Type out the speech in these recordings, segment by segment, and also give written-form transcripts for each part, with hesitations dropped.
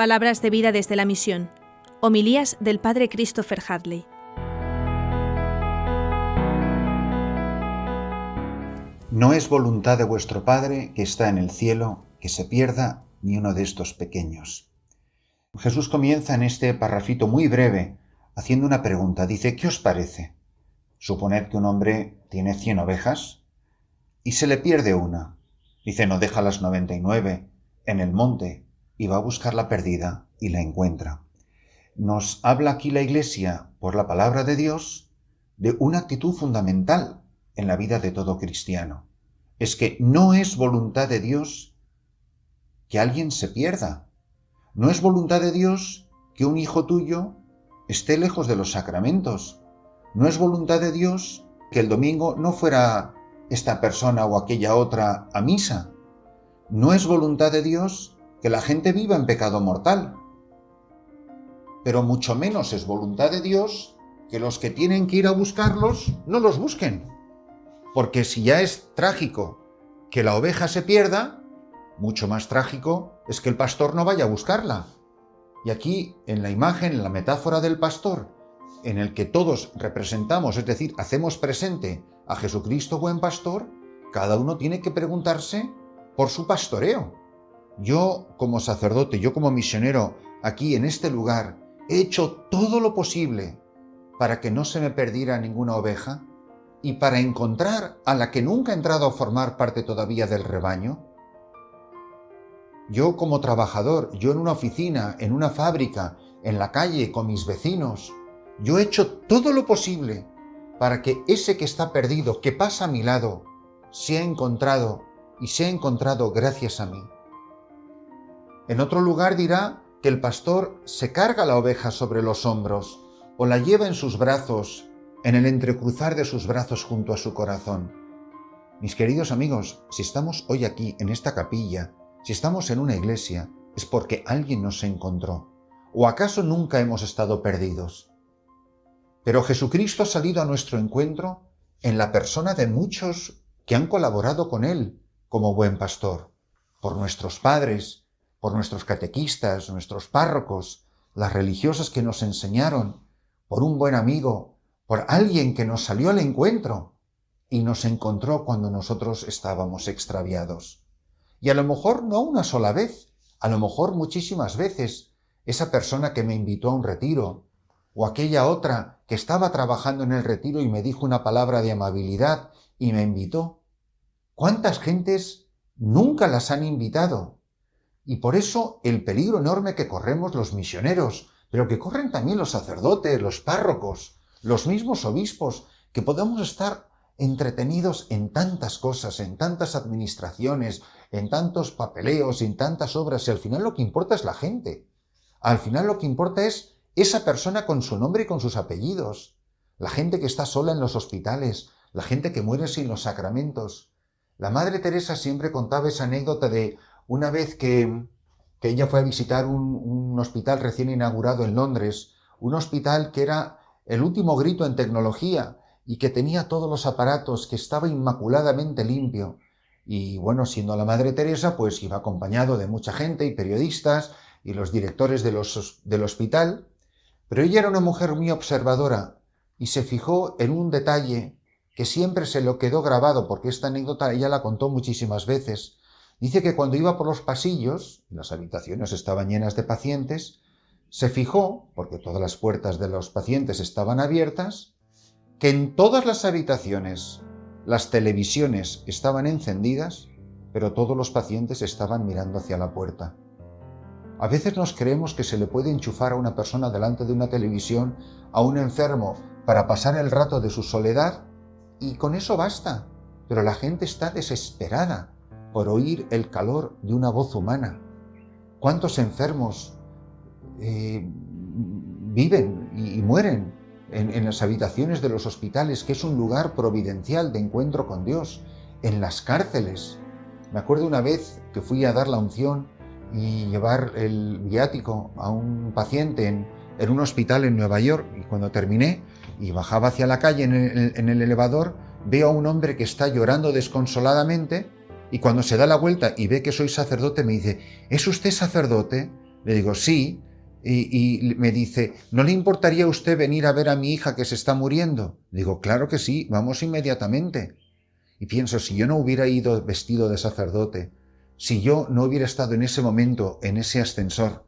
Palabras de vida desde la misión. Homilías del Padre Christopher Hadley. No es voluntad de vuestro Padre que está en el cielo que se pierda ni uno de estos pequeños. Jesús comienza en este parrafito muy breve haciendo una pregunta. Dice, ¿qué os parece? Suponed que un hombre tiene 100 ovejas y se le pierde una. Dice, no deja las 99 en el monte y va a buscar la perdida y la encuentra. Nos habla aquí la Iglesia, por la palabra de Dios, de una actitud fundamental en la vida de todo cristiano. Es que no es voluntad de Dios que alguien se pierda. No es voluntad de Dios que un hijo tuyo esté lejos de los sacramentos. No es voluntad de Dios que el domingo no fuera esta persona o aquella otra a misa. No es voluntad de Dios que la gente viva en pecado mortal. Pero mucho menos es voluntad de Dios que los que tienen que ir a buscarlos no los busquen. Porque si ya es trágico que la oveja se pierda, mucho más trágico es que el pastor no vaya a buscarla. Y aquí, en la imagen, en la metáfora del pastor, en el que todos representamos, es decir, hacemos presente a Jesucristo buen pastor, cada uno tiene que preguntarse por su pastoreo. Yo como sacerdote, yo como misionero, aquí en este lugar, he hecho todo lo posible para que no se me perdiera ninguna oveja y para encontrar a la que nunca ha entrado a formar parte todavía del rebaño. Yo como trabajador, yo en una oficina, en una fábrica, en la calle, con mis vecinos, yo he hecho todo lo posible para que ese que está perdido, que pasa a mi lado, sea encontrado y sea encontrado gracias a mí. En otro lugar dirá que el pastor se carga la oveja sobre los hombros o la lleva en sus brazos, en el entrecruzar de sus brazos junto a su corazón. Mis queridos amigos, si estamos hoy aquí en esta capilla, si estamos en una iglesia, es porque alguien nos encontró. ¿O acaso nunca hemos estado perdidos? Pero Jesucristo ha salido a nuestro encuentro en la persona de muchos que han colaborado con Él como buen pastor, por nuestros padres, por nuestros catequistas, nuestros párrocos, las religiosas que nos enseñaron, por un buen amigo, por alguien que nos salió al encuentro y nos encontró cuando nosotros estábamos extraviados. Y a lo mejor no una sola vez, a lo mejor muchísimas veces, esa persona que me invitó a un retiro, o aquella otra que estaba trabajando en el retiro y me dijo una palabra de amabilidad y me invitó. ¿Cuántas gentes nunca las han invitado? Y por eso el peligro enorme que corremos los misioneros, pero que corren también los sacerdotes, los párrocos, los mismos obispos, que podemos estar entretenidos en tantas cosas, en tantas administraciones, en tantos papeleos, en tantas obras, y al final lo que importa es la gente. Al final lo que importa es esa persona con su nombre y con sus apellidos, la gente que está sola en los hospitales, la gente que muere sin los sacramentos. La Madre Teresa siempre contaba esa anécdota de una vez que ella fue a visitar un hospital recién inaugurado en Londres, un hospital que era el último grito en tecnología y que tenía todos los aparatos, que estaba inmaculadamente limpio. Y bueno, siendo la Madre Teresa, pues iba acompañado de mucha gente y periodistas y los directores del hospital, pero ella era una mujer muy observadora y se fijó en un detalle que siempre se lo quedó grabado, porque esta anécdota ella la contó muchísimas veces. Dice que cuando iba por los pasillos, las habitaciones estaban llenas de pacientes, se fijó, porque todas las puertas de los pacientes estaban abiertas, que en todas las habitaciones las televisiones estaban encendidas, pero todos los pacientes estaban mirando hacia la puerta. A veces nos creemos que se le puede enchufar a una persona delante de una televisión, a un enfermo, para pasar el rato de su soledad, y con eso basta. Pero la gente está desesperada por oír el calor de una voz humana. ¿Cuántos enfermos viven y mueren en las habitaciones de los hospitales, que es un lugar providencial de encuentro con Dios, en las cárceles? Me acuerdo una vez que fui a dar la unción y llevar el viático a un paciente en un hospital en Nueva York, y cuando terminé y bajaba hacia la calle en el elevador, veo a un hombre que está llorando desconsoladamente, y cuando se da la vuelta y ve que soy sacerdote me dice, ¿es usted sacerdote? Le digo, sí. Y me dice, ¿no le importaría a usted venir a ver a mi hija que se está muriendo? Digo, claro que sí, vamos inmediatamente. Y pienso, si yo no hubiera ido vestido de sacerdote, si yo no hubiera estado en ese momento, en ese ascensor,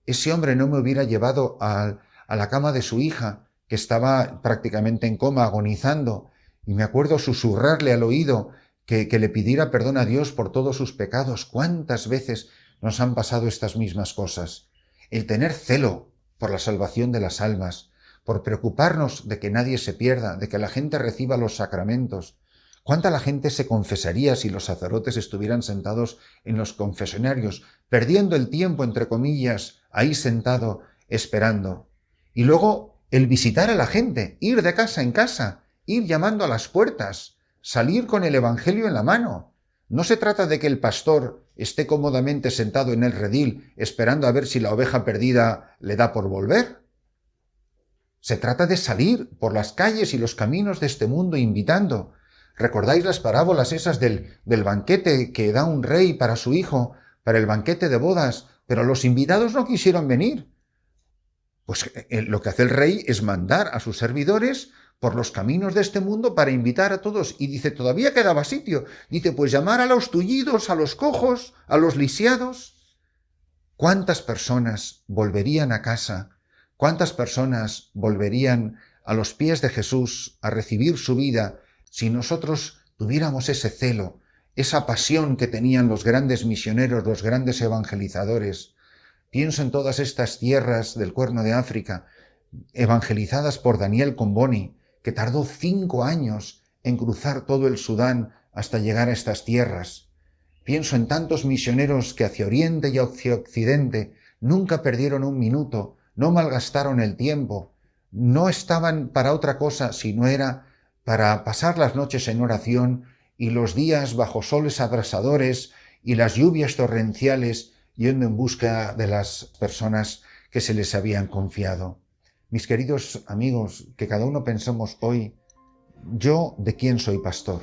ese hombre no me hubiera llevado a la cama de su hija, que estaba prácticamente en coma, agonizando, y me acuerdo susurrarle al oído que le pidiera perdón a Dios por todos sus pecados. ¿Cuántas veces nos han pasado estas mismas cosas? El tener celo por la salvación de las almas, por preocuparnos de que nadie se pierda, de que la gente reciba los sacramentos. ¿Cuánta la gente se confesaría si los sacerdotes estuvieran sentados en los confesonarios, perdiendo el tiempo, entre comillas, ahí sentado, esperando? Y luego el visitar a la gente, ir de casa en casa, ir llamando a las puertas, salir con el Evangelio en la mano. No se trata de que el pastor esté cómodamente sentado en el redil esperando a ver si la oveja perdida le da por volver. Se trata de salir por las calles y los caminos de este mundo invitando. ¿Recordáis las parábolas esas del banquete que da un rey para su hijo, para el banquete de bodas, pero los invitados no quisieron venir? Pues lo que hace el rey es mandar a sus servidores por los caminos de este mundo para invitar a todos. Y dice, todavía quedaba sitio. Dice, pues llamar a los tullidos, a los cojos, a los lisiados. ¿Cuántas personas volverían a casa? ¿Cuántas personas volverían a los pies de Jesús a recibir su vida si nosotros tuviéramos ese celo, esa pasión que tenían los grandes misioneros, los grandes evangelizadores? Pienso en todas estas tierras del Cuerno de África, evangelizadas por Daniel Comboni, que tardó 5 años en cruzar todo el Sudán hasta llegar a estas tierras. Pienso en tantos misioneros que hacia Oriente y hacia Occidente nunca perdieron un minuto, no malgastaron el tiempo, no estaban para otra cosa si no era para pasar las noches en oración y los días bajo soles abrasadores y las lluvias torrenciales yendo en busca de las personas que se les habían confiado. Mis queridos amigos, que cada uno pensemos hoy, ¿yo de quién soy pastor?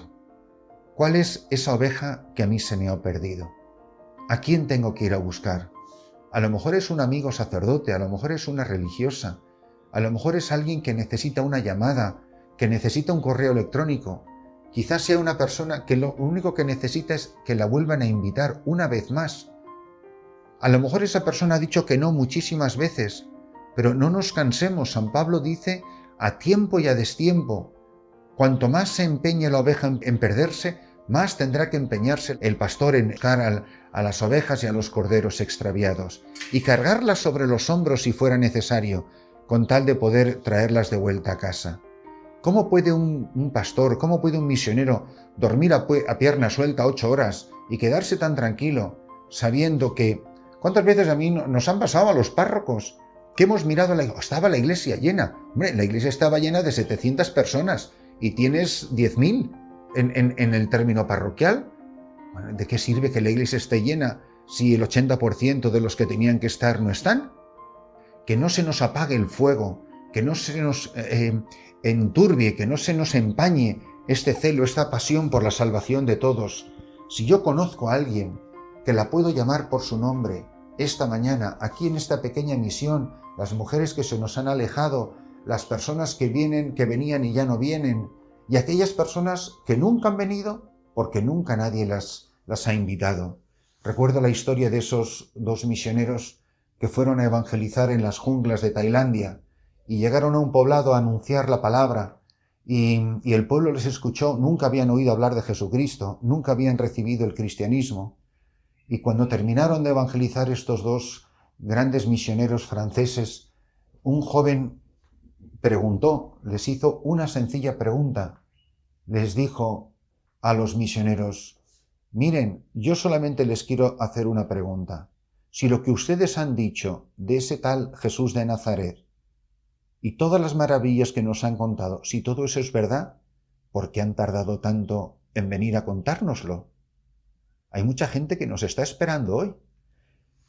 ¿Cuál es esa oveja que a mí se me ha perdido? ¿A quién tengo que ir a buscar? A lo mejor es un amigo sacerdote, a lo mejor es una religiosa, a lo mejor es alguien que necesita una llamada, que necesita un correo electrónico. Quizás sea una persona que lo único que necesita es que la vuelvan a invitar una vez más. A lo mejor esa persona ha dicho que no muchísimas veces, pero no nos cansemos. San Pablo dice, a tiempo y a destiempo. Cuanto más se empeñe la oveja en perderse, más tendrá que empeñarse el pastor en buscar a las ovejas y a los corderos extraviados, y cargarlas sobre los hombros si fuera necesario, con tal de poder traerlas de vuelta a casa. ¿Cómo puede un pastor, cómo puede un misionero dormir a pierna suelta 8 horas y quedarse tan tranquilo, sabiendo que... ¿Cuántas veces a mí nos han pasado a los párrocos que hemos mirado, estaba la iglesia llena? Hombre, la iglesia estaba llena de 700 personas y tienes 10.000 en el término parroquial. Bueno, ¿de qué sirve que la iglesia esté llena si el 80% de los que tenían que estar no están? Que no se nos apague el fuego, que no se nos enturbie, que no se nos empañe este celo, esta pasión por la salvación de todos. Si yo conozco a alguien que la puedo llamar por su nombre esta mañana, aquí en esta pequeña misión, las mujeres que se nos han alejado, las personas que venían y ya no vienen, y aquellas personas que nunca han venido porque nunca nadie las ha invitado. Recuerdo la historia de esos 2 misioneros que fueron a evangelizar en las junglas de Tailandia y llegaron a un poblado a anunciar la palabra y el pueblo les escuchó, nunca habían oído hablar de Jesucristo, nunca habían recibido el cristianismo. Y cuando terminaron de evangelizar estos 2 grandes misioneros franceses, un joven preguntó, les hizo una sencilla pregunta. Les dijo a los misioneros, miren, yo solamente les quiero hacer una pregunta. Si lo que ustedes han dicho de ese tal Jesús de Nazaret y todas las maravillas que nos han contado, si todo eso es verdad, ¿por qué han tardado tanto en venir a contárnoslo? Hay mucha gente que nos está esperando hoy.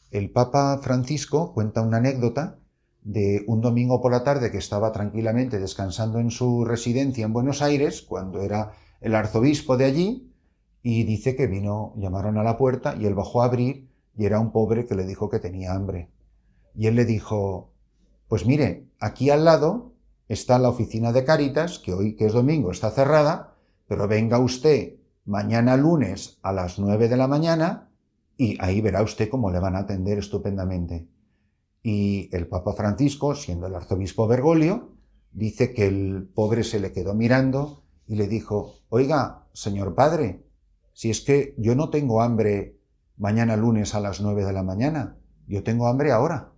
El Papa Francisco cuenta una anécdota de un domingo por la tarde que estaba tranquilamente descansando en su residencia en Buenos Aires, cuando era el arzobispo de allí, y dice que llamaron a la puerta y él bajó a abrir y era un pobre que le dijo que tenía hambre. Y él le dijo, pues mire, aquí al lado está la oficina de Cáritas, que hoy, que es domingo, está cerrada, pero venga usted mañana lunes a las 9 de la mañana y ahí verá usted cómo le van a atender estupendamente. Y el Papa Francisco, siendo el arzobispo Bergoglio, dice que el pobre se le quedó mirando y le dijo, oiga, señor padre, si es que yo no tengo hambre mañana lunes a las 9 de la mañana, yo tengo hambre ahora.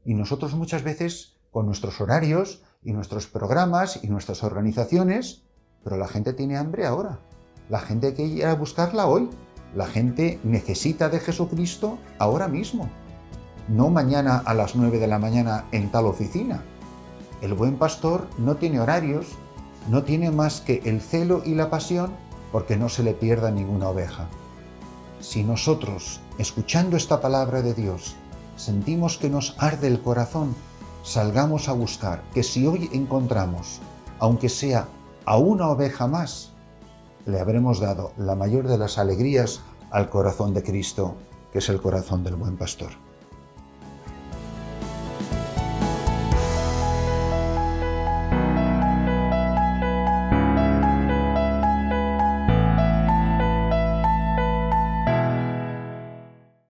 Y nosotros muchas veces, con nuestros horarios y nuestros programas y nuestras organizaciones, pero la gente tiene hambre ahora. La gente hay que ir a buscarla hoy. La gente necesita de Jesucristo ahora mismo. No mañana a las 9 de la mañana en tal oficina. El buen pastor no tiene horarios, no tiene más que el celo y la pasión porque no se le pierda ninguna oveja. Si nosotros, escuchando esta palabra de Dios, sentimos que nos arde el corazón, salgamos a buscar que si hoy encontramos, aunque sea a una oveja más, le habremos dado la mayor de las alegrías al corazón de Cristo, que es el corazón del buen pastor.